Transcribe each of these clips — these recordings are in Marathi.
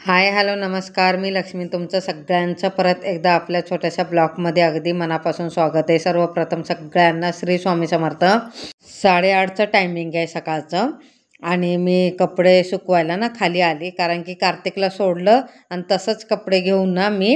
हाय, हॅलो, नमस्कार. मी लक्ष्मी. तुमचं सगळ्यांचं परत एकदा आपल्या छोट्याशा ब्लॉगमध्ये अगदी मनापासून स्वागत आहे. सर्वप्रथम सगळ्यांना श्री स्वामी समर्थ. 8:30चं टायमिंग आहे सकाळचं आणि मी कपडे सुकवायला ना खाली आली, कारण की कार्तिकला सोडलं आणि तसंच कपडे घेऊन ना मी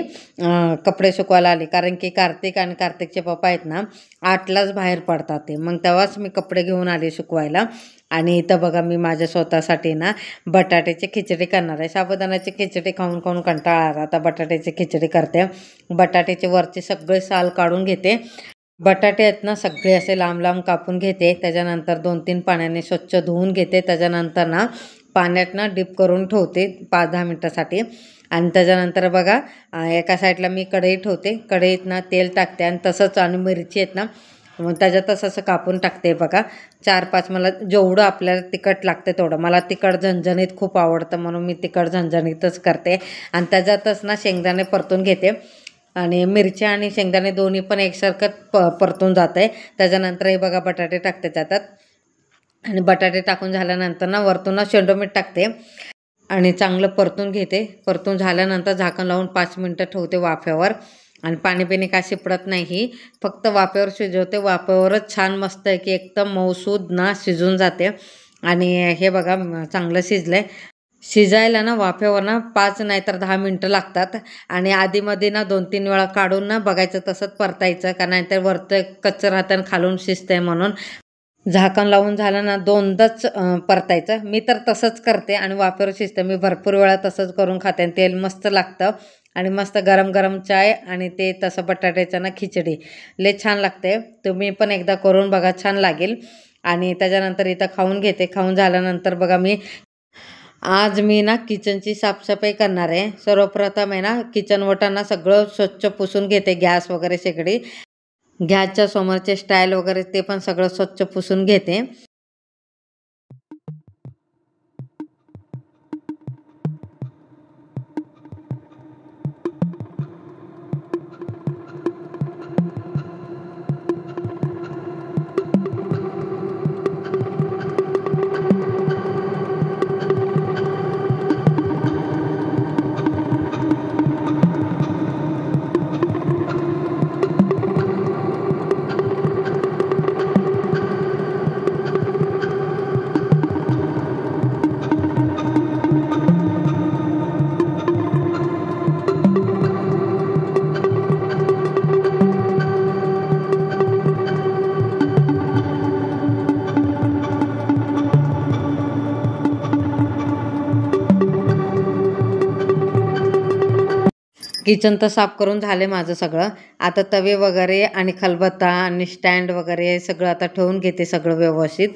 कपडे सुकवायला आली, कारण की कार्तिक आणि कार्तिकचे पप्पा आहेत ना 8लाच बाहेर पडतात ते. मग तेव्हाच मी कपडे घेऊन आली सुकवायला. आणि इथं बघा, मी माझ्या स्वतःसाठी ना बटाट्याची खिचडी करणार आहे. साबुदाण्याची खिचडी खाऊन खाऊन कंटाळा आला, आता बटाट्याची खिचडी करते. बटाट्याची वरची सगळे साल काढून घेते. बटाटे आहेत ना सगळे असे लांब लांब कापून घेते. त्याच्यानंतर 2-3 पाण्याने स्वच्छ धुवून घेते. त्याच्यानंतर ना पाण्यात ना डिप करून ठेवते 5-10 मिनटासाठी. आणि त्याच्यानंतर बघा, एका साईडला मी कढई ठेवते. कढईत ना तेल टाकते आणि तसंच आणि मिरची आहेत ना मग त्याच्यातच असं कापून टाकते बघा. 4-5 मला जेवढं आपल्याला तिखट लागते तेवढं. मला तिखट झणझणीत खूप आवडतं, म्हणून मी तिखट झणझणीतच करते. आणि त्याच्यातच ना शेंगदाणे परतून घेते आणि मिरच्या आणि शेंगदाणे दोन्ही पण एकसारखं परतून जात आहे. त्याच्यानंतर हे बघा बटाटे टाकते त्याच्यात. आणि बटाटे टाकून झाल्यानंतर ना वरतून ना शेंडो मीठ टाकते आणि चांगलं परतून घेते. परतून झाल्यानंतर झाकण लावून 5 मिनटं ठेवते वाफेवर. आणि पाणी पिणी काय शिपडत नाही, फक्त वाफेवर शिजवते. वाफेवरच छान मस्त आहे की एकदम मऊसूद ना शिजून जाते. आणि हे बघा चांगलं शिजलं आहे. शिजायला ना वाफेवर ना 5 नाही तर 10 मिनटं लागतात. आणि आधीमध्ये ना 2-3 वेळा काढून ना बघायचं, तसंच परतायचं, का नाहीतर वरतं कच्चं राहतं आणि खालून शिजतंय. म्हणून झाकण लावून झालं ना 2दाच परतायचं. मी तर तसंच करते आणि वाफेवर शिजतं. मी भरपूर वेळा तसंच करून खाते आणि तेल मस्त लागतं. आणि मस्त गरम गरम चाय आणि ते तसं बटाट्याचं ना खिचडी लय छान लागते. तुम्ही पण एकदा करून बघा, छान लागेल. आणि त्याच्यानंतर इथं खाऊन घेते. खाऊन झाल्यानंतर बघा, आज मी ना किचनची साफसफाई करणार आहे. सर्वप्रथम आहे ना किचन वटांना सगळं स्वच्छ पुसून घेते. गॅस वगैरे शेगडी, गॅसच्या समोरचे स्टाईल वगैरे ते पण सगळं स्वच्छ पुसून घेते. किचन तर साफ करून झाले माझं सगळं. आता तवे वगैरे आणि खलबत्ता आणि स्टँड वगैरे सगळं आता ठेवून घेते सगळं व्यवस्थित.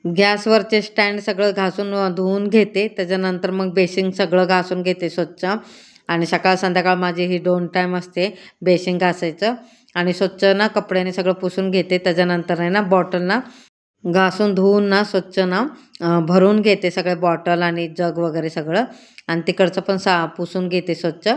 गॅसवरचे स्टँड सगळं घासून धुवून घेते. त्याच्यानंतर मग बेसिंग सगळं घासून घेते स्वच्छ. आणि सकाळ संध्याकाळ माझी ही 2 टाईम असते बेसिंग घासायचं. आणि स्वच्छ ना कपड्याने सगळं पुसून घेते. त्याच्यानंतर आहे ना बॉटल ना घासून धुवून ना स्वच्छ ना भरून घेते सगळे बॉटल आणि जग वगैरे सगळं. आणि तिकडचं पण पुसून घेते स्वच्छ.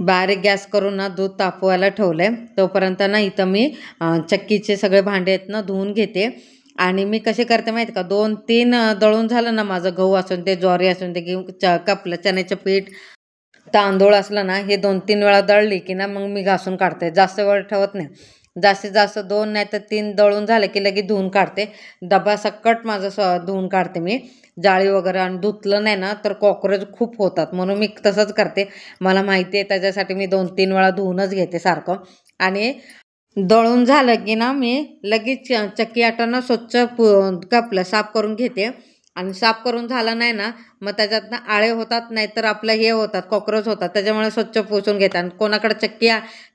बारीक गॅस करून ना दूध तापवायला ठेवलं आहे. तोपर्यंत ना इथं मी चक्कीचे सगळे भांडे आहेत ना धुवून घेते. आणि मी कसे करते माहीत का, 2-3 दळून झालं ना माझं, गहू असून ते, ज्वारी असून ते, किंवा कपलं चण्याचं पीठ, तांदूळ असलं ना, हे 2-3 वेळा दळली की ना मग मी घासून काढते. जास्त वेळ ठेवत नाही. जास्तीत जास्त 2 नाही तर 3 दळून झाले की लगेच धुवून काढते. डबा सकट माझं धुवून काढते मी, जाळी वगैरे. आणि धुतलं नाही ना तर कॉकरोच खूप होतात, म्हणून मी तसंच करते. मला माहिती आहे त्याच्यासाठी मी 2-3 वेळा धुवूनच घेते सारखं. आणि दळून झालं की ना मी लगेच चक्की आटानं स्वच्छ कापलं साफ करून घेते. आणि साफ करून झालं नाही ना मग त्याच्यातनं आळे होतात, नाहीतर आपलं हे होतात, कॉक्रोच होतात. त्याच्यामुळे स्वच्छ पुसून घेते. आणि कोणाकडे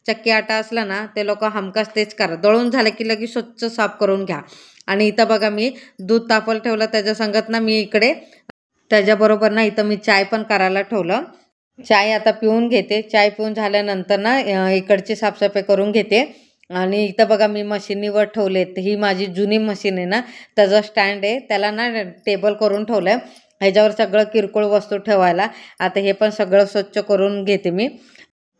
चक्की आटा असला ना ते लोक हमखास तेच करा, दळून झालं की लगेच स्वच्छ साफ करून घ्या. आणि इथं बघा मी दूध तापवायला ठेवलं, त्याच्या संगत ना मी इकडे त्याच्याबरोबर ना इथं मी चाय पण करायला ठेवलं. चाय आता पिऊन घेते. चाय पिऊन झाल्यानंतर ना इकडची साफसफाई करून घेते. आणि इथं बघा मी मशीनीवर ठेवले. ही माझी जुनी मशीन आहे ना, त्याचं स्टँड आहे, त्याला ना टेबल करून ठेवलं आहे. ह्याच्यावर सगळं किरकोळ वस्तू ठेवायला. आता हे पण सगळं स्वच्छ करून घेते मी.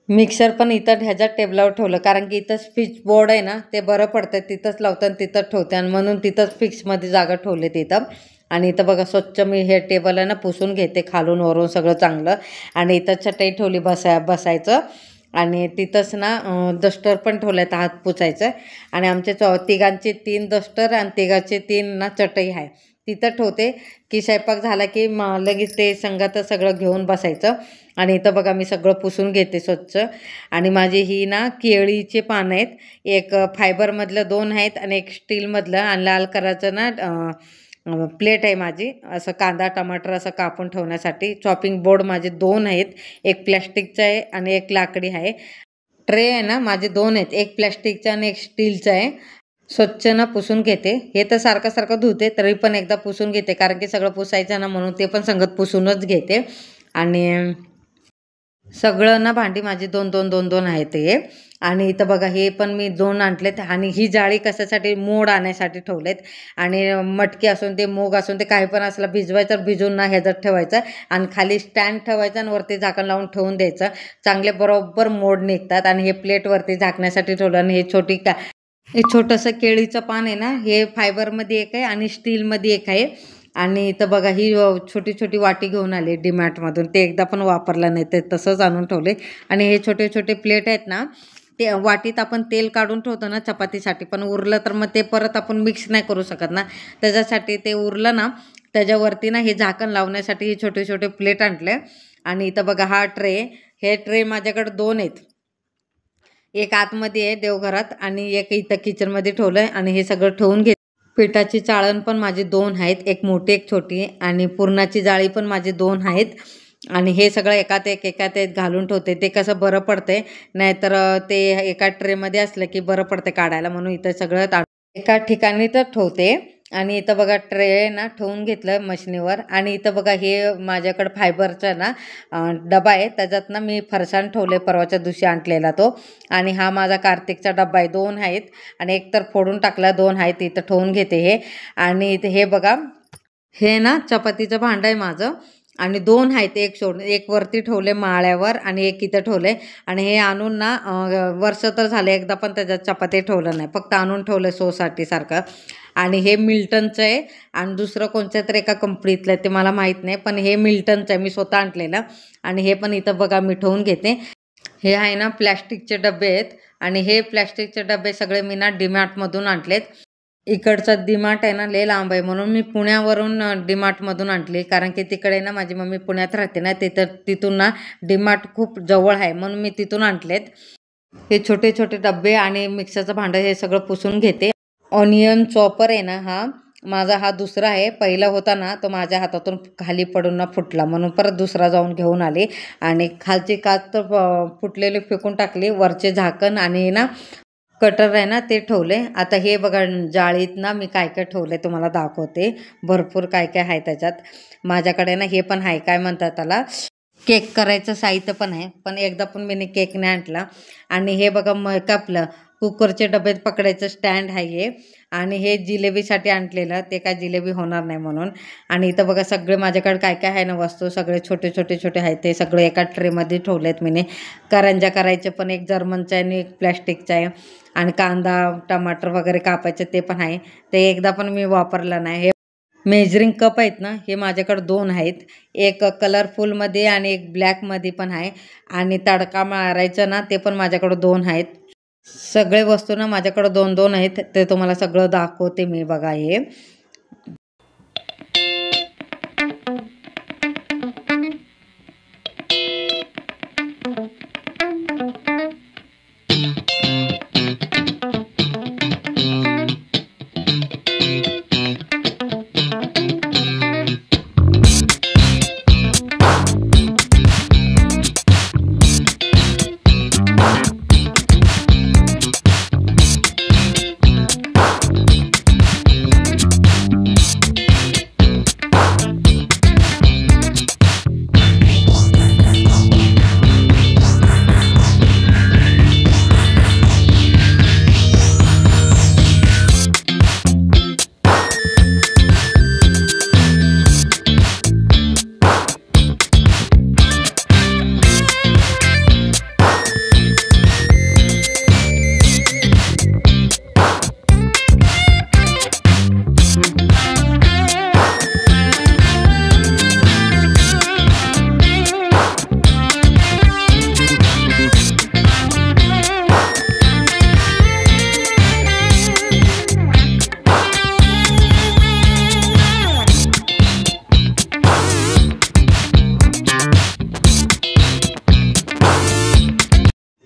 मिक्सर पण इथं ह्याच्यात टेबलावर ठेवलं, कारण की इथं स्विच बोर्ड आहे ना, ते बरं पडतं, तिथंच लावतं आणि तिथंच ठेवते. आणि म्हणून तिथंच फिक्समध्ये जागा ठेवले तिथं. आणि इथं बघा स्वच्छ मी हे टेबल आहे ना पुसून घेते, खालून वरून सगळं चांगलं. आणि इथं चटई ठेवली बसायचं. आणि तिथंच ना डस्टर पण ठेवलं आहे हात पुसायचं. आणि आमच्या तिघांचे 3 डस्टर आणि तिघांचे 3 ना चटई आहे, तिथं ठेवते. की स्वयंपाक झाला की लगेच ते संगत सगळं घेऊन बसायचं. आणि इथं बघा मी सगळं पुसून घेते स्वच्छ. आणि माझी ही ना केळीचे पानं आहेत, एक फायबरमधलं 2 आहेत आणि एक स्टीलमधलं. आणि लाल करायचं ना प्लेट आहे माझी, असं कांदा टमाटर असं कापून ठेवण्यासाठी. चॉपिंग बोर्ड माझे 2 आहेत, एक प्लॅस्टिकचा आहे आणि एक लाकडी आहे. ट्रे आहे ना माझे 2 आहेत, एक प्लॅस्टिकचा आणि एक स्टीलचा आहे. स्वच्छ ना पुसून घेते. हे तर सारखं धुते, तरी पण एकदा पुसून घेते, कारण की सगळं पुसायचं ना, म्हणून ते पण संगत पुसूनच घेते. आणि सगळं ना भांडी माझी 2-2 आहेत हे. आणि इथं बघा हे पण मी 2 आणलेत. आणि ही जाळी कशासाठी, मोड आणायसाठी ठेवलेत. आणि मटकी असून ते, मूग असून ते, काही पण असलं भिजवायचं, तर भिजवून ना ह्याच्यात ठेवायचं. आणि खाली स्टँड ठेवायचं आणि वरती झाकण लावून ठेवून द्यायचं. चांगले बरोबर मोड निघतात. आणि हे प्लेटवरती झाकण्यासाठी ठेवलं. आणि हे छोटंसं केळीचं पान आहे ना, हे फायबरमध्ये एक आहे आणि स्टीलमध्ये एक आहे. आणि इथं बघा ही छोटी छोटी वाटी घेऊन आले डीमार्टमधून, ते एकदा पण वापरलं नाही, ते तसंच आणून ठेवले. आणि हे छोटे छोटे प्लेट आहेत ना, ते वाटीत आपण तेल काढून ठेवतो ना चपातीसाठी, पण उरलं तर मग ते परत आपण मिक्स नाही करू शकत ना, त्याच्यासाठी ते उरलं ना त्याच्यावरती ना हे झाकण लावण्यासाठी हे छोटे छोटे प्लेट आणले. आणि इथं बघा हा ट्रे, हे ट्रे माझ्याकडे 2 आहेत. एक आतमध्ये आहे देवघरात आणि एक इथं किचनमध्ये ठेवलं आहे. आणि हे सगळं ठेवून घेत. पिठाची चाळण पण माझी 2 आहेत, एक मोठी एक छोटी. आणि पुरणाची जाळी पण माझी 2 आहेत. आणि हे सगळं एकात एक घालून ठेवते, ते कसं बरं पडते. नाहीतर ते एका ट्रेमध्ये असलं की बरं पडते काढायला, म्हणून इथं सगळं एका ठिकाणी तर ठेवते. आणि इथं बघा ट्रे ना ठेवून घेतलं मशनीवर. आणि इथं बघा हे माझ्याकडं फायबरचा ना डबा आहे, त्याच्यात ना मी फरसाण ठेवले, परवाच्या दिवशी आणलेला तो. आणि हा माझा कार्तिकचा डबा आहे, 2 आहेत. आणि एक तर फोडून टाकला, 2 आहेत, इथं ठेवून घेते हे. आणि इथे हे बघा, हे ना चपातीचं भांडं आहे माझं. आणि 2 आहेत, एक वरती ठेवले माळ्यावर आणि एक इथं ठेवले. आणि हे आणून ना वर्ष तर झाले, एकदा पण त्याच्यात चपाती ठेवलं नाही, फक्त आणून ठेवलं सोसाठी सारखं. आणि हे मिल्टनचं आहे. आणि दुसरं कोणत्या तरी एका कंपनीतलं आहे, ते मला माहीत नाही, पण हे मिल्टनचं आहे, मी स्वतः आणलेलं. आणि हे पण इथं बघा मी ठेवून घेते. हे आहे ना प्लॅस्टिकचे डबे आहेत. आणि हे प्लॅस्टिकचे डबे सगळे मी ना डीमार्टमधून आणलेत. इकडचा डीमार्ट आहे ना लय लांब आहे, म्हणून मी पुण्यावरून डीमार्टमधून आणली, कारण की तिकडे ना माझी मम्मी पुण्यात राहते ना, तिथून ना डीमार्ट खूप जवळ आहे, म्हणून मी तिथून आणलेत. हे छोटे छोटे डबे आणि मिक्सरचं भांडं हे सगळं पुसून घेते. ऑनियन चॉपर आहे ना, हा दुसरा आहे. पहिला होता ना तो माझ्या हातातून खाली पडून ना फुटला, म्हणून परत दुसरा जाऊन घेऊन आले. आणि खालची काच तर फुटलेली फेकून टाकली, वरचे झाकण आणि ना कटर आहे ना ते ठेवले. आता हे बघा जाळीत ना मी काय काय ठेवले तुम्हाला दाखवते, भरपूर काय काय आहे त्याच्यात. माझ्याकडे ना हे पण आहे, काय म्हणतात त्याला, केक करायचं साहित्य पण आहे, पण एकदा पण मी केक नाही आणला. आणि हे बघा आपलं कुकरचे डबे पकडायचं स्टँड आहे आणि हे जिलेबीसाठी आणलेलं, ते काय जिलेबी होणार नाही म्हणून. आणि इथं बघा सगळे माझ्याकडे काय काय आहे ना वस्तू, सगळे छोटे छोटे छोटे आहेत ते सगळे एका ट्रेमध्ये ठेवलेत मीने. करंज्या करायचे पण एक जर्मनचा आहे आणि एक प्लॅस्टिकचा आहे. आणि कांदा टमाटर वगैरे कापायचे ते पण आहे. ते एकदा पण मी वापरलं नाही. हे मेजरिंग कप आहेत ना, हे माझ्याकडे 2 आहेत. एक कलरफुलमध्ये आणि एक ब्लॅकमध्ये पण आहे. आणि तडका मारायचं ना ते पण माझ्याकडे 2 आहेत. सगळे वस्तू ना माझ्याकडे 2-2 आहेत. ते तुम्हाला सगळं दाखवते मी. बघा हे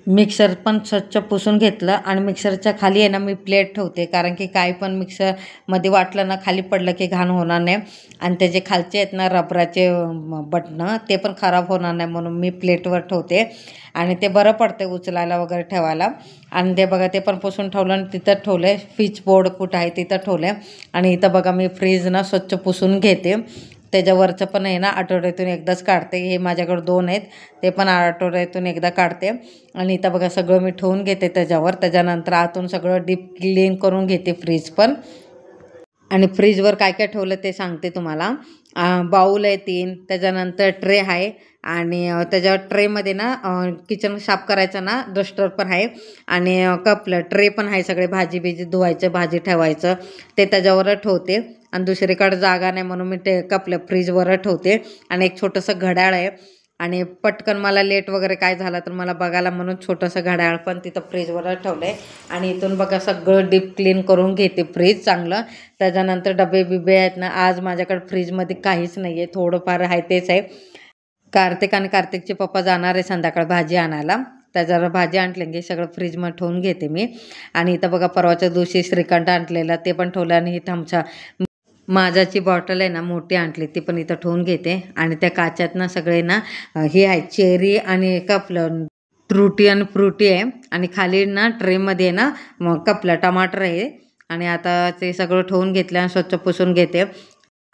मिक्सर पण स्वच्छ पुसून घेतलं. आणि मिक्सरच्या खाली आहे ना मी प्लेट ठेवते, कारण की काही पण मिक्सरमध्ये वाटलं ना खाली पडलं की घाण होणार नाही. आणि त्याचे खालचे आहेत ना रबराचे बटणं, ते पण खराब होणार नाही म्हणून मी प्लेटवर ठेवते. आणि ते बरं पडते उचलायला वगैरे ठेवायला. आणि ते बघा ते पण पुसून ठेवलं आणि तिथं ठेवलं आहे. स्विच बोर्ड कुठं आहे तिथं ठेवलं आहे. आणि इथं बघा मी फ्रीज ना स्वच्छ पुसून घेते. त्याच्यावरचं पण आहे ना आठवड्यातून एकदाच काढते. हे माझ्याकडे 2 आहेत, ते पण आठवड्यातून एकदा काढते. आणि इथं बघा सगळं मी ठेवून घेते त्याच्यावर. त्याच्यानंतर आतून सगळं डीप क्लीन करून घेते फ्रीज पण. आणि फ्रीजवर काय काय ठेवलं ते सांगते तुम्हाला. बाऊल आहे 3, त्याच्यानंतर ट्रे आहे. आणि त्याच्यावर ट्रेमध्ये ना किचन साफ करायचं ना डस्टर पण आहे. आणि कपलं ट्रे पण आहे, सगळे भाजी बिजी धुवायचं भाजी ठेवायचं ते त्याच्यावरच ठेवते. आणि दुसरीकडे जागा नाही म्हणून मी ते कपलं फ्रीजवरच ठेवते. आणि एक छोटंसं घड्याळ आहे. आणि पटकन मला लेट वगैरे काय झालं तर मला बघायला म्हणून छोटंसं घड्याळ पण तिथं फ्रीजवरच ठेवलं आहे. आणि इथून बघा सगळं डीप क्लीन करून घेते फ्रीज चांगलं. त्याच्यानंतर डबे बिबे आहेत ना, आज माझ्याकडे फ्रीजमध्ये काहीच नाही आहे, थोडंफार आहे तेच आहे. कार्तिक आणि कार्तिकचे पप्पा जाणार आहे संध्याकाळ भाजी आणायला. त्याच्यावर भाजी आणले की सगळं फ्रीजमध्ये ठेवून घेते मी. आणि इथं बघा परवाच्या दिवशी श्रीखंड आणलेला ते पण ठेवलं. आणि इथं आमच्या माझाची बॉटल आहे ना मोठी आणली ती पण इथं ठेवून घेते. आणि त्या काच्यात ना सगळे ना हे आहे चेरी आणि कपलं ट्रुटी आणि फ्रुटी आहे. आणि खाली ना ट्रेमध्ये ना कपलं टमाटर आहे. आणि आता ते सगळं ठेवून घेतलं आणि स्वच्छ पुसून घेते.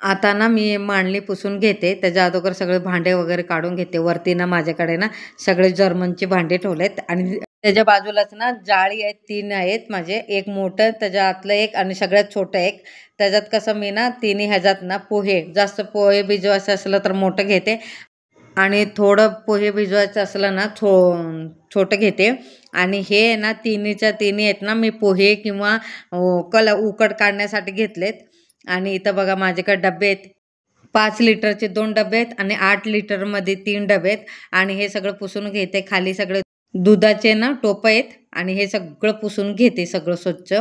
आता ना मी मांडणी पुसून घेते, त्याच्या अगोदर सगळे भांडे वगैरे काढून घेते. वरती ना माझ्याकडे ना सगळे जर्मनचे भांडे ठेवलेत. आणि त्याच्या बाजूलाच ना जाळी आहेत, 3 आहेत माझे. एक मोठं त्याच्या आतलं एक आणि सगळ्यात छोटं एक. त्याच्यात कसं मी ना 3 ह्याच्यात ना पोहे, जास्त पोहे भिजवायचं असलं तर मोठं घेते. आणि थोडं पोहे भिजवायचं असलं ना छोटं घेते. आणि हे ना 3च्या 3 आहेत ना मी पोहे किंवा उकड काढण्यासाठी घेतलेत. आणि इथं बघा माझ्याकडे डबे आहेत. 5 लिटरचे 2 डबे आहेत आणि 8 लिटरमध्ये 3 डबे आहेत. आणि हे सगळं पुसून घेते. खाली सगळे दुधाचे ना टोपं आहेत. आणि हे सगळं पुसून घेते सगळं स्वच्छ.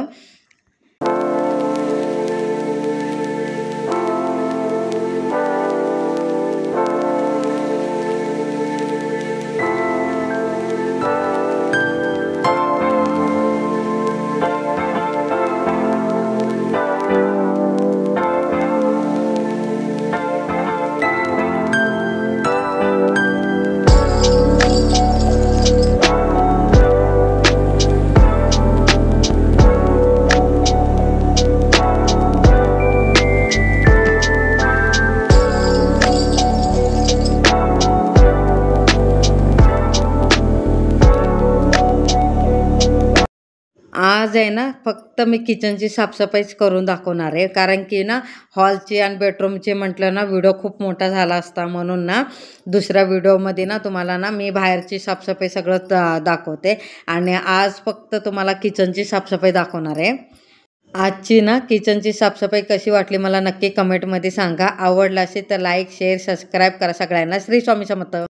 आज आहे ना फक्त मी किचनची साफसफाईच करून दाखवणार आहे, कारण की ना हॉलची आणि बेडरूमची म्हटलं ना व्हिडिओ खूप मोठा झाला असता, म्हणून ना दुसऱ्या व्हिडिओमध्ये ना तुम्हाला ना मी बाहेरची साफसफाई सगळं दाखवते आणि आज फक्त तुम्हाला किचनची साफसफाई दाखवणार आहे. आजची ना किचनची साफसफाई कशी वाटली मला नक्की कमेंटमध्ये सांगा. आवडलं असेल तर लाईक शेअर सबस्क्राईब करा. सगळ्यांना श्री स्वामी समर्थ.